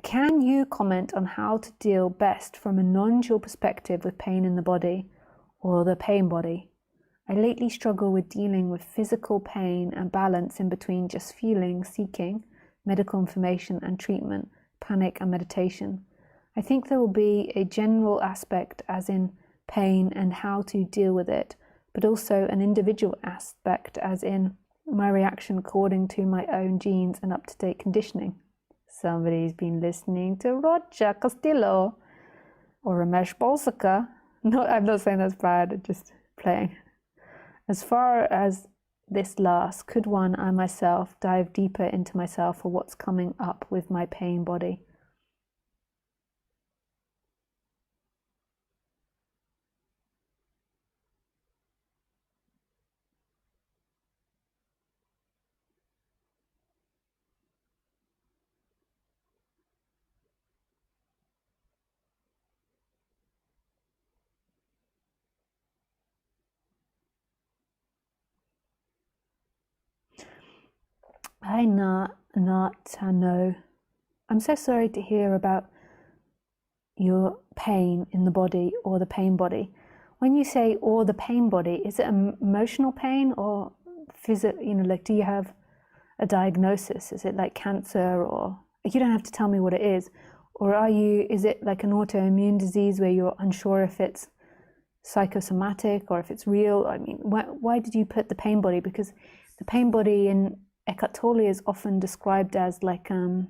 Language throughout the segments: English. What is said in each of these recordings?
can you comment on how to deal best from a non-dual perspective with pain in the body or the pain body? I lately struggle with dealing with physical pain and balance in between just feeling, seeking medical information and treatment, panic and meditation. I think there will be a general aspect as in pain and how to deal with it, but also an individual aspect as in my reaction according to my own genes and up-to-date conditioning. Somebody's been listening to Roger Castillo or Ramesh Balsaka. No, I'm not saying that's bad, just playing. As far as this lasts, could one, I myself, dive deeper into myself for what's coming up with my pain body? Hi, Not, I know. I'm so sorry to hear about your pain in the body or the pain body. When you say or the pain body, is it emotional pain or physical? You know, like, do you have a diagnosis? Is it like cancer, or you don't have to tell me what it is, or is it like an autoimmune disease where you're unsure if it's psychosomatic or if it's real? I mean, why did you put the pain body? Because the pain body in Eckhart Tolle is often described as like the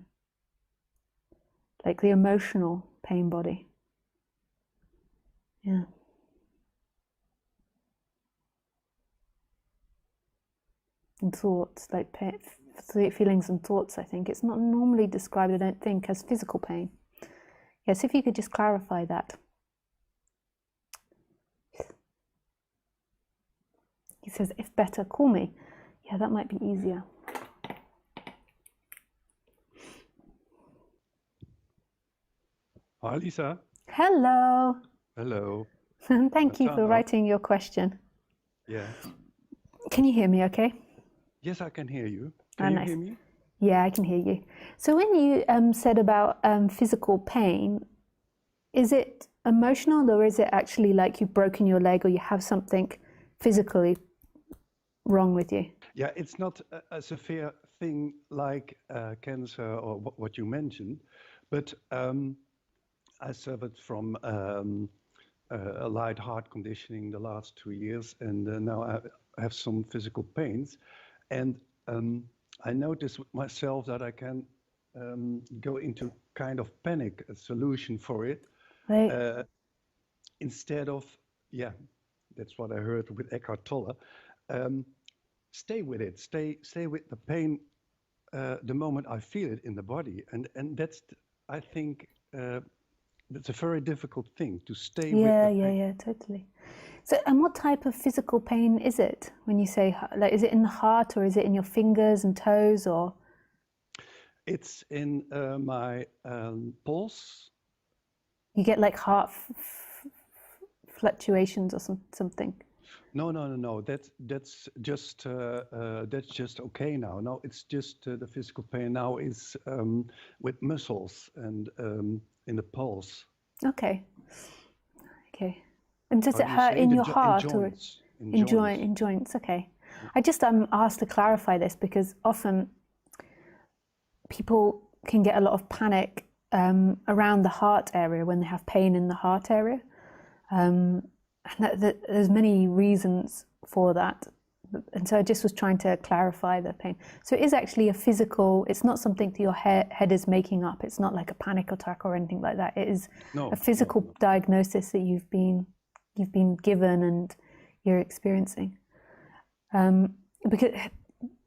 emotional pain body. Yeah. And thoughts, like feelings and thoughts, I think. It's not normally described, I don't think, as physical pain. Yes, if you could just clarify that. He says, if better, call me. Yeah, that might be easier. Hi, Lisa. Hello. Hello. Thank you for writing your question. Yeah. Can you hear me okay? Yes, I can hear you. Can you hear me? Yeah, I can hear you. So when you said about physical pain, is it emotional, or is it actually like you've broken your leg or you have something physically wrong with you? Yeah, it's not a severe thing like cancer or what you mentioned, but I suffered from a light heart conditioning the last 2 years, and now I have some physical pains. And I noticed myself that I can go into kind of panic, a solution for it. Right. Instead of, yeah, that's what I heard with Eckhart Tolle. Stay with it, stay with the pain the moment I feel it in the body. And that's, I think, that's a very difficult thing, to stay with the pain. Yeah, totally. So, and what type of physical pain is it when you say, like, is it in the heart or is it in your fingers and toes, or? It's in my pulse. You get like heart fluctuations or something? No. That's just okay now. No, it's just the physical pain now is with muscles and in the pulse. Okay. And does it Do you hurt say in the your heart joints? or in joints? Okay. I just asked to clarify this because often people can get a lot of panic around the heart area when they have pain in the heart area. And there's many reasons for that. And so I just was trying to clarify the pain. So it is actually a physical, it's not something that your head is making up. It's not like a panic attack or anything like that. It is a physical diagnosis that you've been given and you're experiencing. Because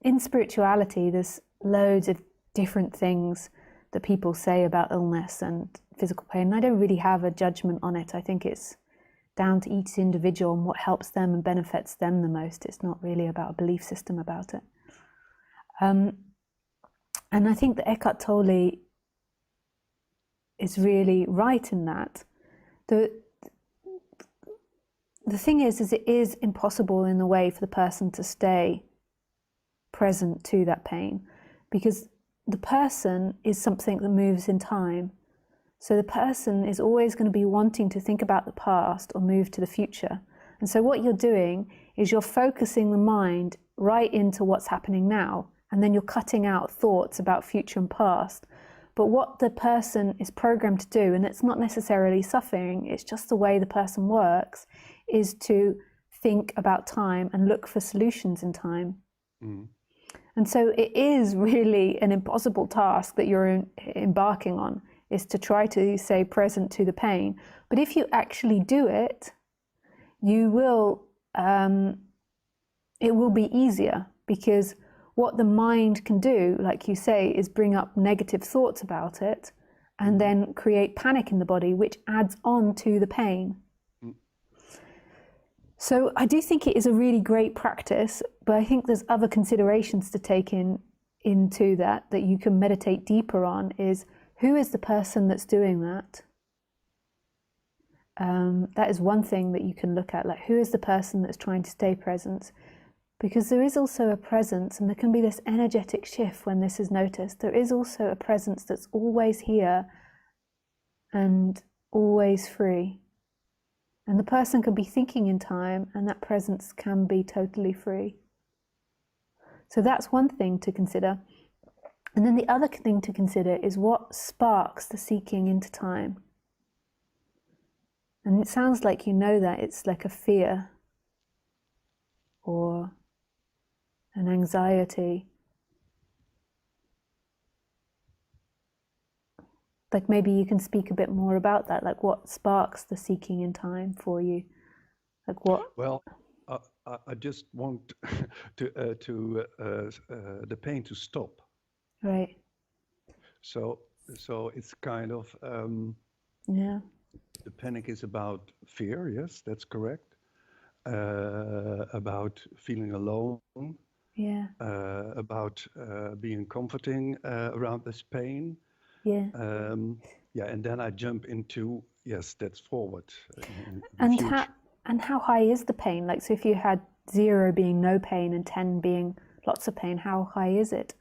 in spirituality, there's loads of different things that people say about illness and physical pain. And I don't really have a judgment on it. I think it's down to each individual and what helps them and benefits them the most. It's not really about a belief system about it. And I think that Eckhart Tolle is really right in that. The thing is it is impossible in a way for the person to stay present to that pain, because the person is something that moves in time. So the person is always going to be wanting to think about the past or move to the future. And so what you're doing is you're focusing the mind right into what's happening now, and then you're cutting out thoughts about future and past. But what the person is programmed to do, and it's not necessarily suffering, it's just the way the person works, is to think about time and look for solutions in time. Mm. And so it is really an impossible task that you're embarking on, is to try to stay present to the pain. But if you actually do it, you will, it will be easier, because what the mind can do, like you say, is bring up negative thoughts about it and then create panic in the body, which adds on to the pain. Mm. So I do think it is a really great practice, but I think there's other considerations to take into that you can meditate deeper on, is who is the person that's doing that? That is one thing that you can look at, like who is the person that's trying to stay present? Because there is also a presence, and there can be this energetic shift when this is noticed. There is also a presence that's always here and always free. And the person can be thinking in time, and that presence can be totally free. So that's one thing to consider. And then the other thing to consider is what sparks the seeking into time. And it sounds like you know that it's like a fear or an anxiety. Like maybe you can speak a bit more about that, like what sparks the seeking in time for you? Like what? Well, I just want the pain to stop. Right. So it's kind of yeah. The panic is about fear. Yes, that's correct. About feeling alone. Yeah. About being comforting around this pain. Yeah. And then I jump into, yes, that's forward. And how high is the pain? Like, so if you had 0 being no pain and 10 being lots of pain, how high is it?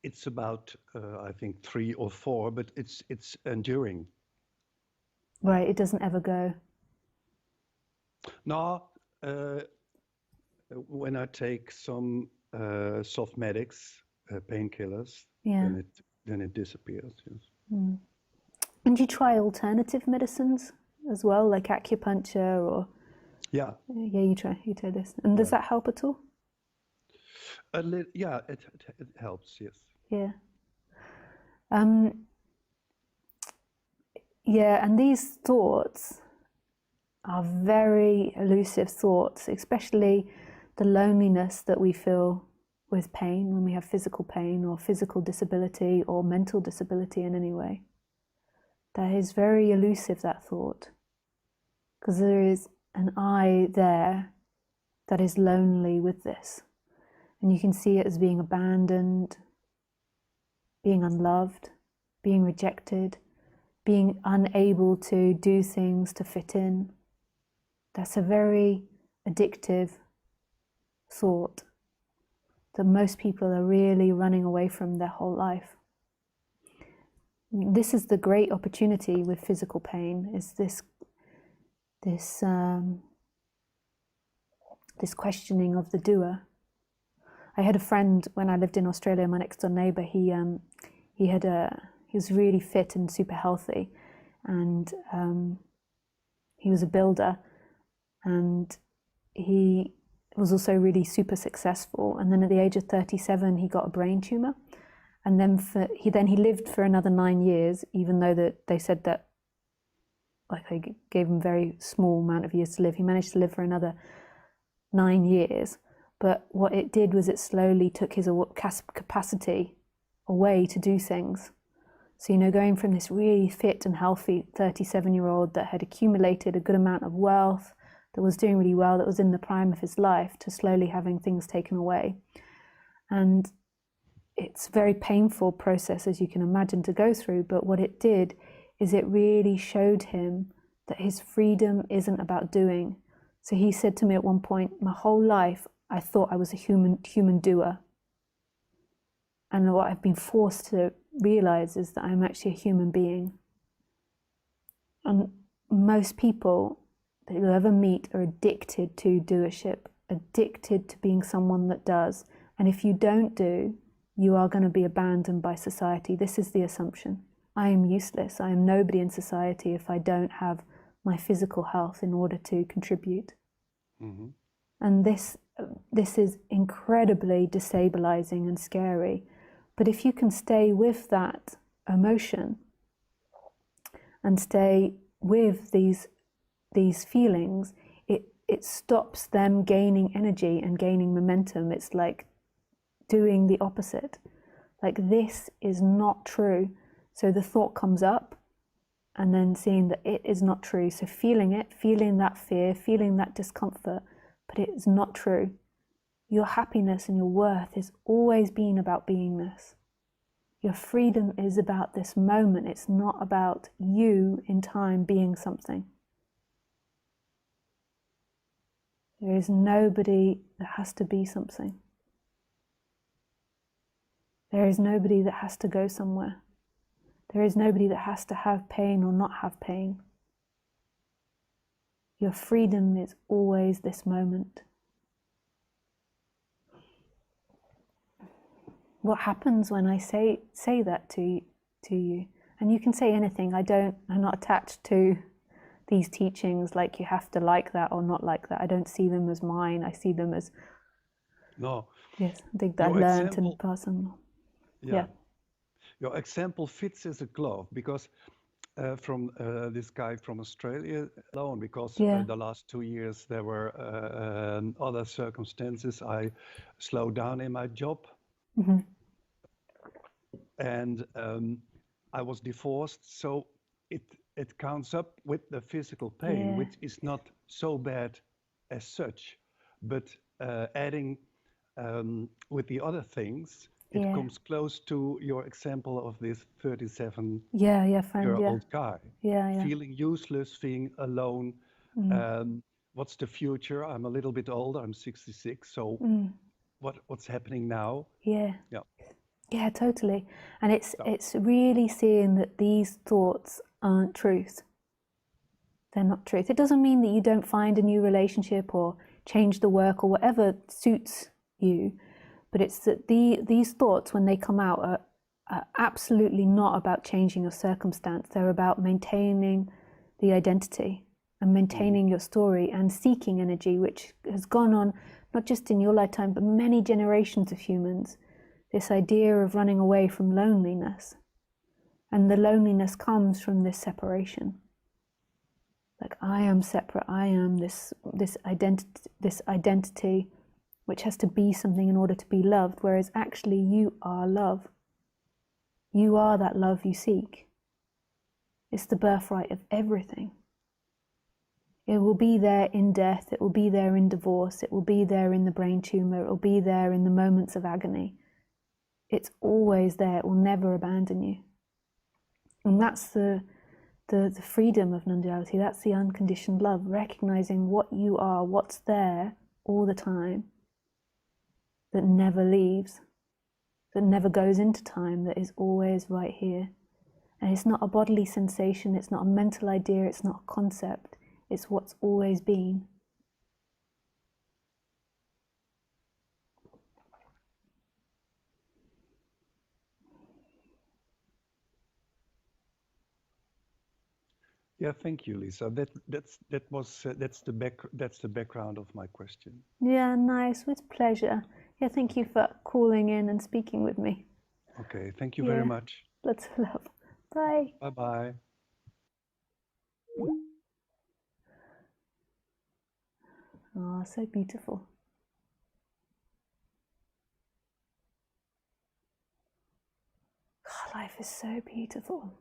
It's about, I think 3 or 4, but it's enduring. Right, it doesn't ever go. No, when I take some soft medics, painkillers, then it disappears. Yes. Mm. And do you try alternative medicines as well, like acupuncture or? Yeah. Yeah, you try this. And does that help at all? Yeah, it helps. Yes. Yeah. Yeah, and these thoughts are very elusive thoughts, especially the loneliness that we feel with pain when we have physical pain or physical disability or mental disability in any way. That is very elusive, that thought, because there is an I there that is lonely with this. And you can see it as being abandoned, being unloved, being rejected, being unable to do things to fit in. That's a very addictive thought that most people are really running away from their whole life. This is the great opportunity with physical pain, is this questioning of the doer. I had a friend when I lived in Australia, my next door neighbour, he was really fit and super healthy, and he was a builder, and he was also really super successful. And then at the age of 37, he got a brain tumour, and then he lived for another 9 years, even though that they said that, like, I gave him a very small amount of years to live. He managed to live for another 9 years, but what it did was it slowly took his capacity away to do things. So, going from this really fit and healthy 37-year-old that had accumulated a good amount of wealth, that was doing really well, that was in the prime of his life, to slowly having things taken away. And it's a very painful process, as you can imagine, to go through, but what it did is it really showed him that his freedom isn't about doing. So he said to me at one point, my whole life I thought I was a human doer. And what I've been forced to realize is that I'm actually a human being. And most people that you'll ever meet are addicted to doership, addicted to being someone that does. And if you don't do, you are going to be abandoned by society. This is the assumption. I am useless. I am nobody in society if I don't have my physical health in order to contribute. Mm-hmm. And this is incredibly destabilizing and scary. But if you can stay with that emotion and stay with these feelings, it stops them gaining energy and gaining momentum. It's like doing the opposite. Like, this is not true. So the thought comes up, and then seeing that it is not true. So feeling it, feeling that fear, feeling that discomfort, but it is not true. Your happiness and your worth has always been about beingness. Your freedom is about this moment. It's not about you in time being something. There is nobody that has to be something. There is nobody that has to go somewhere. There is nobody that has to have pain or not have pain. Your freedom is always this moment. What happens when I say that to you? And you can say anything. I'm not attached to these teachings like you have to like that or not like that. I don't see them as mine. I see them as yes, I think that I learned and pass on. Yeah. Your example fits as a glove, because from this guy from Australia alone, because the last 2 years there were other circumstances. I slowed down in my job. Mm-hmm. And I was divorced, so it counts up with the physical pain, which is not so bad as such, but adding with the other things, it comes close to your example of this 37-year-old guy. Feeling useless, feeling alone. What's the future? I'm a little bit older, I'm 66, so what's happening now? Yeah, totally. And it's really seeing that these thoughts aren't truth. They're not truth. It doesn't mean that you don't find a new relationship or change the work or whatever suits you, but it's that these thoughts, when they come out, are absolutely not about changing your circumstance. They're about maintaining the identity and maintaining your story and seeking energy, which has gone on not just in your lifetime, but many generations of humans. This idea of running away from loneliness. And the loneliness comes from this separation. Like, I am separate, I am this identity which has to be something in order to be loved, whereas actually you are love. You are that love you seek. It's the birthright of everything. It will be there in death, it will be there in divorce, it will be there in the brain tumor, it will be there in the moments of agony. It's always there. It will never abandon you. And that's the freedom of non-duality. That's the unconditioned love, recognizing what you are, what's there all the time, that never leaves, that never goes into time, that is always right here. And it's not a bodily sensation, it's not a mental idea, it's not a concept, it's what's always been. Yeah, thank you, Lisa. That's the background of my question. Yeah, nice. With pleasure. Yeah, thank you for calling in and speaking with me. Okay, thank you very much. Lots of love. Bye. Bye-bye. Oh, so beautiful. God, life is so beautiful.